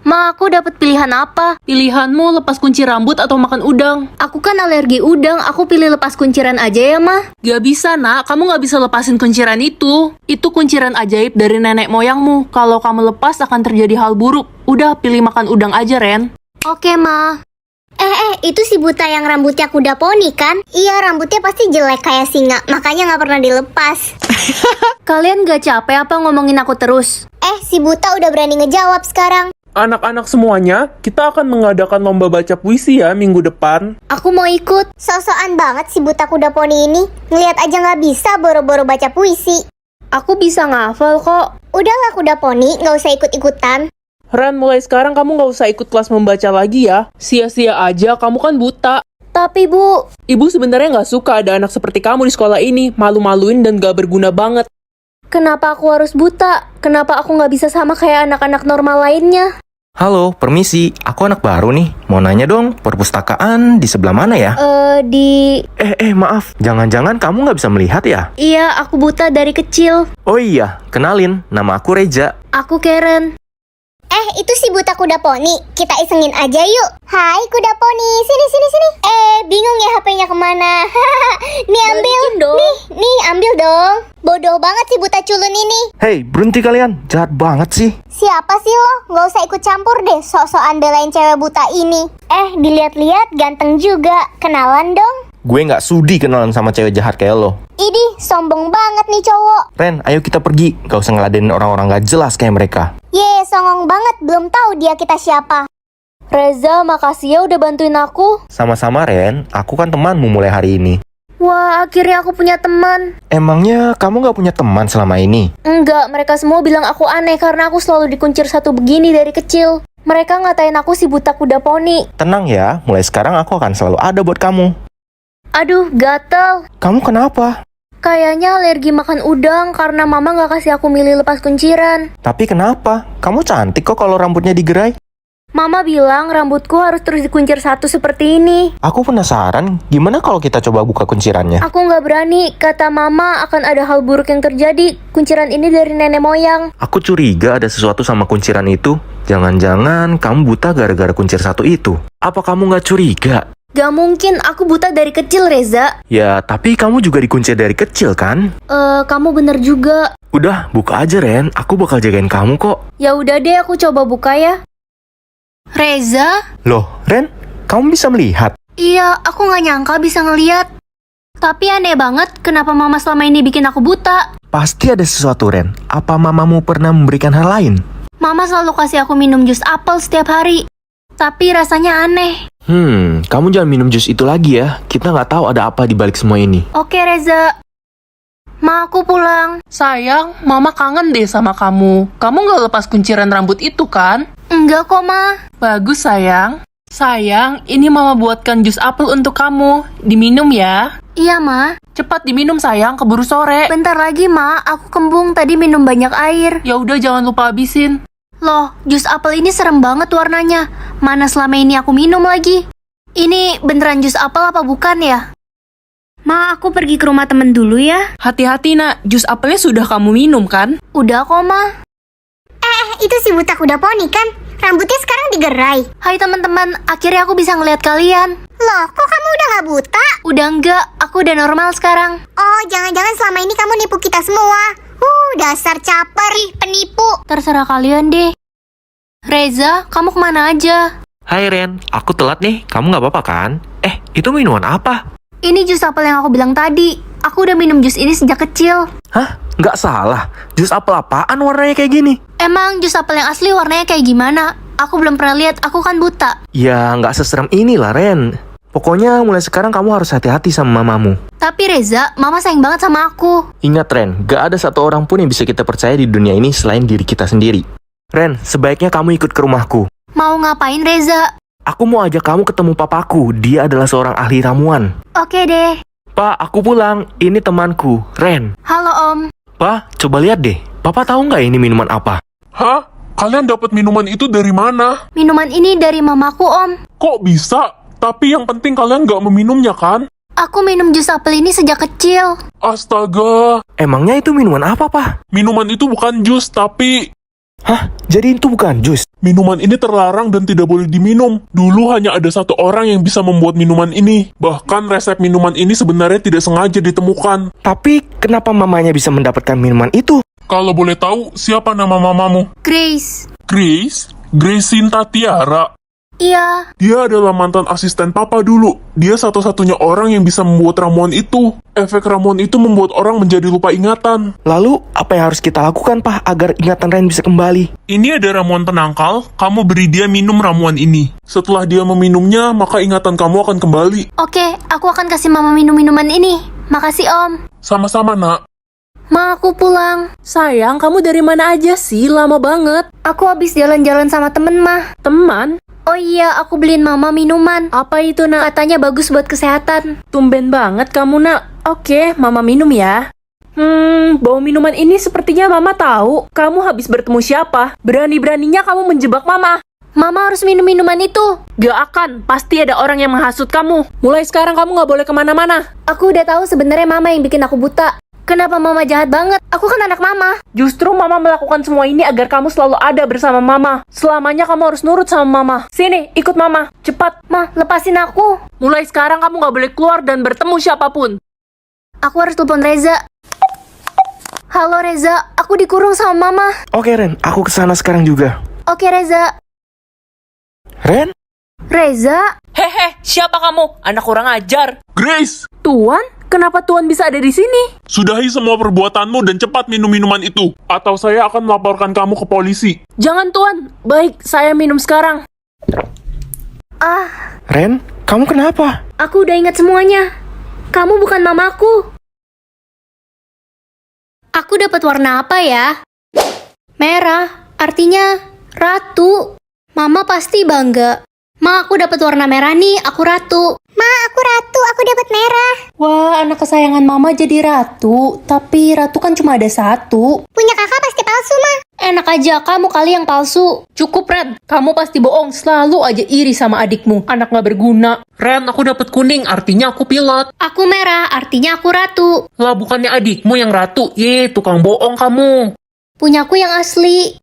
Ma, aku dapat pilihan apa? Pilihanmu lepas kunci rambut atau makan udang? Aku kan alergi udang, aku pilih lepas kunciran aja ya, Ma. Gak bisa, Nak. Kamu gak bisa lepasin kunciran itu. Itu kunciran ajaib dari nenek moyangmu. Kalau kamu lepas akan terjadi hal buruk. Udah, pilih makan udang aja, Ren. Oke, Ma. Itu si buta yang rambutnya kuda poni kan? Iya, rambutnya pasti jelek kayak singa, makanya nggak pernah dilepas. Kalian gak capek apa ngomongin aku terus? Si buta udah berani ngejawab sekarang. Anak-anak semuanya, kita akan mengadakan lomba baca puisi ya minggu depan. Aku mau ikut. Sosokan banget si buta kuda poni ini. Ngeliat aja nggak bisa boro-boro baca puisi. Aku bisa ngafal kok. Udahlah kuda poni, nggak usah ikut-ikutan. Ren, mulai sekarang kamu nggak usah ikut kelas membaca lagi ya. Sia-sia aja, kamu kan buta. Tapi, Bu, Ibu sebenarnya nggak suka ada anak seperti kamu di sekolah ini. Malu-maluin dan gak berguna banget. kenapa aku harus buta? Kenapa aku nggak bisa sama kayak anak-anak normal lainnya? Halo, permisi. Aku anak baru nih. Mau nanya dong, perpustakaan di sebelah mana ya? Maaf. Jangan-jangan kamu nggak bisa melihat ya? Iya, aku buta dari kecil. Oh iya, kenalin. Nama aku Reja. Aku Karen. Itu si buta kuda poni. Kita isengin aja yuk. Hai kuda poni, sini. Bingung ya HP-nya kemana? Nih ambil. Balikin dong. Nih ambil dong. Bodoh banget si buta culun ini. Hei, berhenti kalian. Jahat banget sih. Siapa sih lo? Nggak usah ikut campur deh, sok-sokan belain cewek buta ini. Dilihat-lihat ganteng juga. Kenalan dong. Gue nggak sudi kenalan sama cewek jahat kayak lo. Idih, sombong banget nih cowok. Ren, ayo kita pergi. Gak usah ngeladenin orang-orang gak jelas kayak mereka. Songong banget, belum tahu dia kita siapa. Reza, makasih ya udah bantuin aku. Sama-sama, Ren. Aku kan temanmu mulai hari ini. Wah, akhirnya aku punya teman. Emangnya kamu gak punya teman selama ini? Enggak, mereka semua bilang aku aneh karena aku selalu dikuncir satu begini dari kecil. Mereka ngatain aku si buta kuda poni. Tenang ya, mulai sekarang aku akan selalu ada buat kamu. Aduh, gatel. Kamu kenapa? Kayaknya alergi makan udang karena mama gak kasih aku milih lepas kunciran. Tapi kenapa? Kamu cantik kok kalau rambutnya digerai. Mama bilang rambutku harus terus dikuncir satu seperti ini. Aku penasaran, gimana kalau kita coba buka kuncirannya? Aku gak berani, kata mama akan ada hal buruk yang terjadi. Kunciran ini dari nenek moyang. Aku curiga ada sesuatu sama kunciran itu. Jangan-jangan kamu buta gara-gara kuncir satu itu. Apa kamu gak curiga? Gak mungkin, aku buta dari kecil, Reza. Ya, tapi kamu juga dikuncir dari kecil kan? Kamu bener juga. Udah, buka aja Ren. Aku bakal jagain kamu kok. Ya udah deh, aku coba buka ya. Reza? Loh, Ren, kamu bisa melihat? Iya, aku gak nyangka bisa ngeliat. Tapi aneh banget, kenapa mama selama ini bikin aku buta? Pasti ada sesuatu, Ren. Apa mamamu pernah memberikan hal lain? Mama selalu kasih aku minum jus apel setiap hari. Tapi rasanya aneh. Kamu jangan minum jus itu lagi ya. Kita nggak tahu ada apa di balik semua ini. Oke, Reza. Ma, aku pulang. Sayang, Mama kangen deh sama kamu. Kamu gak lepas kunciran rambut itu kan? Enggak kok, Ma. Bagus, sayang. Sayang, ini Mama buatkan jus apel untuk kamu. Diminum ya. Iya, Ma. Cepat diminum, sayang. Keburu sore. Bentar lagi, Ma. Aku kembung tadi minum banyak air. Ya udah, jangan lupa habisin. Loh, jus apel ini serem banget warnanya. Mana selama ini aku minum lagi? Ini beneran jus apel apa bukan ya? Ma, aku pergi ke rumah temen dulu ya. Hati-hati, Nak. Jus apelnya sudah kamu minum kan? Udah kok, Ma. Itu si buta kuda poni kan? Rambutnya sekarang digerai. Hai teman-teman, akhirnya aku bisa ngeliat kalian. Loh, kok kamu udah gak buta? Udah enggak, aku udah normal sekarang. Oh, jangan-jangan selama ini kamu nipu kita semua. Dasar caper, penipu. Terserah kalian deh. Reza, kamu kemana aja? Hai Ren, aku telat nih. Kamu nggak apa-apa kan? Itu minuman apa? Ini jus apel yang aku bilang tadi. Aku udah minum jus ini sejak kecil. Hah? Nggak salah. Jus apel apaan warnanya kayak gini? Emang jus apel yang asli warnanya kayak gimana? Aku belum pernah lihat, aku kan buta. Ya, nggak seserem inilah Ren. Pokoknya mulai sekarang kamu harus hati-hati sama mamamu. Tapi Reza, mama sayang banget sama aku. Ingat Ren, gak ada satu orang pun yang bisa kita percaya di dunia ini selain diri kita sendiri. Ren, sebaiknya kamu ikut ke rumahku. Mau ngapain Reza? Aku mau ajak kamu ketemu papaku. Dia adalah seorang ahli ramuan. Oke deh. Pak, aku pulang. Ini temanku, Ren. Halo Om. Pak, coba lihat deh. Papa tahu nggak ini minuman apa? Hah? Kalian dapat minuman itu dari mana? Minuman ini dari mamaku Om. Kok bisa? Tapi yang penting kalian nggak meminumnya kan? Aku minum jus apel ini sejak kecil. Astaga, Emangnya itu minuman apa, Pak? minuman itu bukan jus tapi Hah? Jadi itu bukan jus? Minuman ini terlarang dan tidak boleh diminum. Dulu hanya ada satu orang yang bisa membuat minuman ini. Bahkan resep minuman ini sebenarnya tidak sengaja ditemukan. Tapi kenapa mamanya bisa mendapatkan minuman itu? Kalau boleh tahu, siapa nama mamamu? Grace. Grace? Grace Sinta Tiara. Iya. Dia adalah mantan asisten papa dulu. Dia satu-satunya orang yang bisa membuat ramuan itu. Efek ramuan itu membuat orang menjadi lupa ingatan. Lalu, apa yang harus kita lakukan, Pak, agar ingatan Ren bisa kembali? Ini ada ramuan penangkal, kamu beri dia minum ramuan ini. Setelah dia meminumnya, maka ingatan kamu akan kembali. Oke, aku akan kasih mama minum minuman ini. Makasih om. Sama-sama, nak. Ma, aku pulang. Sayang, kamu dari mana aja sih? Lama banget. Aku habis jalan-jalan sama temen mah. Teman? Oh iya, aku beliin mama minuman. Apa itu, nak? Katanya bagus buat kesehatan. Tumben banget kamu, nak. Oke, mama minum ya. Bau minuman ini sepertinya mama tahu. Kamu habis bertemu siapa? Berani-beraninya kamu menjebak mama. Mama harus minum minuman itu. Gak akan, pasti ada orang yang menghasut kamu. Mulai sekarang kamu gak boleh kemana-mana. Aku udah tahu sebenarnya mama yang bikin aku buta. Kenapa mama jahat banget? Aku kan anak mama. Justru mama melakukan semua ini agar kamu selalu ada bersama mama. Selamanya kamu harus nurut sama mama. Sini, ikut mama. Cepat. Ma, lepasin aku. Mulai sekarang kamu gak boleh keluar dan bertemu siapapun. Aku harus telepon Reza. Halo Reza, aku dikurung sama mama. Oke, Ren. Aku kesana sekarang juga. Oke Reza. Ren? Reza? Hehe, siapa kamu? Anak kurang ajar. Grace! Tuan? Kenapa Tuan bisa ada di sini? Sudahi semua perbuatanmu dan cepat minum minuman itu. Atau saya akan melaporkan kamu ke polisi. Jangan Tuan. Baik, saya minum sekarang. Ren, kamu kenapa? Aku udah ingat semuanya. Kamu bukan mamaku. Aku dapat warna apa ya? Merah, artinya ratu. Mama pasti bangga. Ma, aku dapat warna merah nih, aku ratu. Ma, aku ratu, aku dapat merah. Wah, anak kesayangan mama jadi ratu. Tapi ratu kan cuma ada satu. Punya kakak pasti palsu, Ma. Enak aja, kamu kali yang palsu. Cukup Ren, kamu pasti bohong. Selalu aja iri sama adikmu. Anak gak berguna. Ren, aku dapat kuning, artinya aku pilot. Aku merah, artinya aku ratu. Lah bukannya adikmu yang ratu. Tukang bohong kamu. Punyaku yang asli.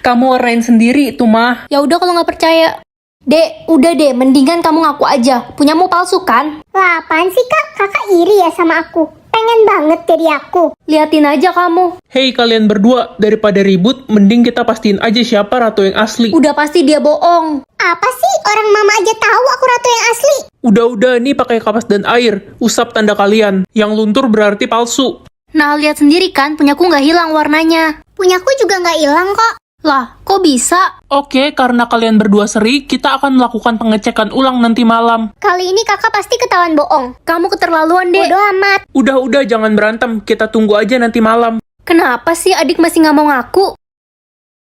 Kamu warnain sendiri itu mah. Ya udah kalau nggak percaya. Dek, udah deh, mendingan kamu ngaku aja. Punyamu palsu kan? Lah, apaan sih, Kak? Kakak iri ya sama aku. Pengen banget jadi aku. Liatin aja kamu. Hei kalian berdua, daripada ribut, mending kita pastiin aja siapa ratu yang asli. Udah pasti dia bohong. Apa sih? Orang mama aja tahu aku ratu yang asli. Udah, nih pakai kapas dan air. Usap tanda kalian. Yang luntur berarti palsu. Nah, lihat sendiri kan, punyaku nggak hilang warnanya. Punyaku juga nggak hilang kok. Lah, kok bisa? Oke, karena kalian berdua seri, kita akan melakukan pengecekan ulang nanti malam. Kali ini kakak pasti ketahuan bohong. Kamu keterlaluan, Dek. Bodoh amat. Udah, jangan berantem. Kita tunggu aja nanti malam. Kenapa sih adik masih nggak mau ngaku?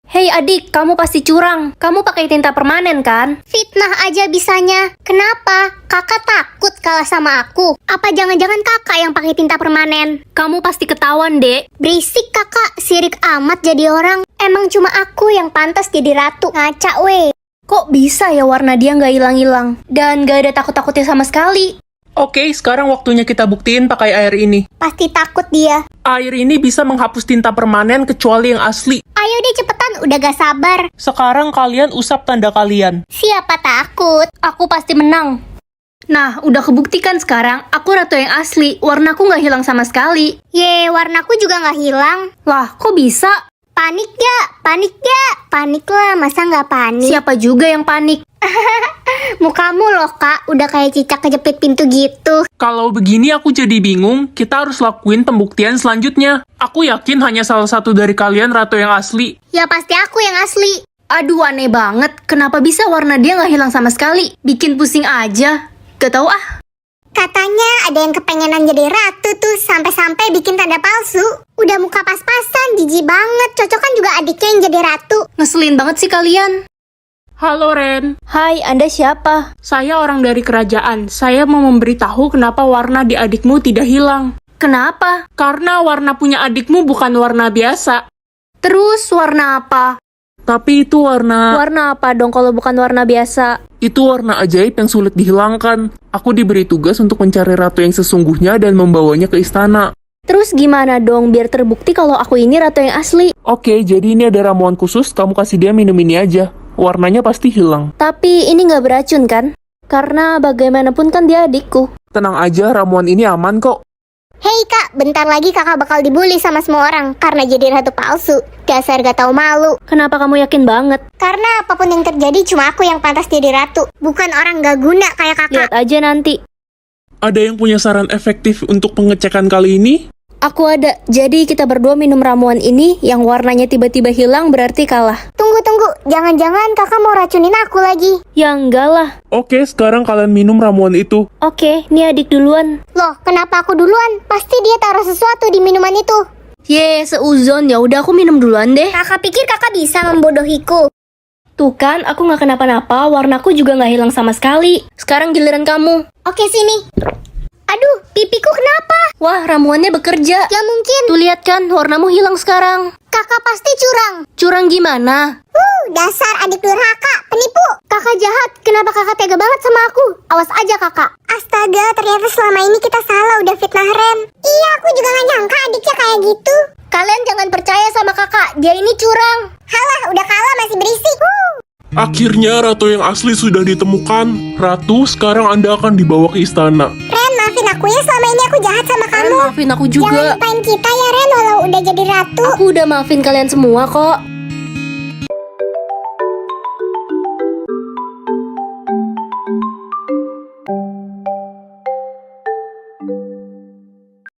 Hei adik, kamu pasti curang. Kamu pakai tinta permanen kan? Fitnah aja bisanya. Kenapa? Kakak takut kalah sama aku. Apa jangan-jangan kakak yang pakai tinta permanen? Kamu pasti ketahuan, Dek. Berisik kakak, sirik amat jadi orang. Emang cuma aku yang pantas jadi ratu. Ngaca weh. Kok bisa ya warna dia nggak hilang-hilang? Dan nggak ada takut-takutnya sama sekali? Oke, sekarang waktunya kita buktiin pakai air ini. Pasti takut dia. Air ini bisa menghapus tinta permanen kecuali yang asli. Ayo deh cepetan, udah gak sabar. Sekarang kalian usap tanda kalian. Siapa takut? Aku pasti menang. Nah, udah kebuktikan sekarang, aku ratu yang asli. Warnaku nggak hilang sama sekali. Ye, warnaku juga gak hilang. Lah, kok bisa? Panik gak? Panik gak? Panik lah, masa gak panik? Siapa juga yang panik? Mukamu loh kak, udah kayak cicak kejepit pintu gitu. Kalau begini aku jadi bingung, kita harus lakuin pembuktian selanjutnya. Aku yakin hanya salah satu dari kalian ratu yang asli. Ya pasti aku yang asli. Aduh, aneh banget. Kenapa bisa warna dia nggak hilang sama sekali? Bikin pusing aja. Gak tahu ah. Katanya ada yang kepengenan jadi ratu tuh, sampai-sampai bikin tanda palsu. Udah muka pas-pasan, jijik banget. Cocokan juga adiknya yang jadi ratu. Ngeselin banget sih kalian. Halo Ren, Hai, Anda siapa? saya orang dari kerajaan. Saya mau memberitahu kenapa warna di adikmu tidak hilang. Kenapa? Karena warna punya adikmu bukan warna biasa. Terus warna apa? Tapi itu warna... Warna apa dong kalau bukan warna biasa? Itu warna ajaib yang sulit dihilangkan. Aku diberi tugas untuk mencari ratu yang sesungguhnya dan membawanya ke istana. Terus gimana dong biar terbukti kalau aku ini ratu yang asli? Oke, jadi ini ada ramuan khusus, kamu kasih dia minum ini aja. Warnanya pasti hilang. Tapi ini nggak beracun kan? Karena bagaimanapun kan dia adikku. Tenang aja, ramuan ini aman kok. Hei kak, bentar lagi kakak bakal dibully sama semua orang karena jadi ratu palsu. Dasar gak tahu malu. Kenapa kamu yakin banget? Karena apapun yang terjadi cuma aku yang pantas jadi ratu. Bukan orang gak guna kayak kakak. Lihat aja nanti. Ada yang punya saran efektif untuk pengecekan kali ini? Aku ada. Jadi kita berdua minum ramuan ini yang warnanya tiba-tiba hilang berarti kalah. Tunggu, jangan-jangan kakak mau racunin aku lagi. Ya enggak lah. Oke, sekarang kalian minum ramuan itu. Oke, Ini adik duluan. loh kenapa aku duluan? Pasti dia taruh sesuatu di minuman itu. Ye, seuzon. Ya udah aku minum duluan deh. Kakak pikir kakak bisa membodohiku? Tuh kan, aku nggak kenapa-napa. Warnaku juga nggak hilang sama sekali. Sekarang giliran kamu. Oke sini. Aduh, pipiku kenapa? Wah, ramuannya bekerja. Gak mungkin. Tuh lihat kan, warnamu hilang sekarang. Kakak pasti curang. Curang gimana? Dasar adik durhaka, penipu. Kakak jahat, kenapa kakak tega banget sama aku? Awas aja kakak. Astaga, ternyata selama ini kita salah udah fitnah Ren. Iya, aku juga gak nyangka adiknya kayak gitu. Kalian jangan percaya sama kakak, dia ini curang. Halah, udah kalah masih berisik. Akhirnya ratu yang asli sudah ditemukan. Ratu, sekarang Anda akan dibawa ke istana. Ren, maafin aku ya, selama ini aku jahat sama kamu. Maafin aku Jangan juga. lupain kita ya Ren, walau udah jadi ratu. Aku udah maafin kalian semua kok.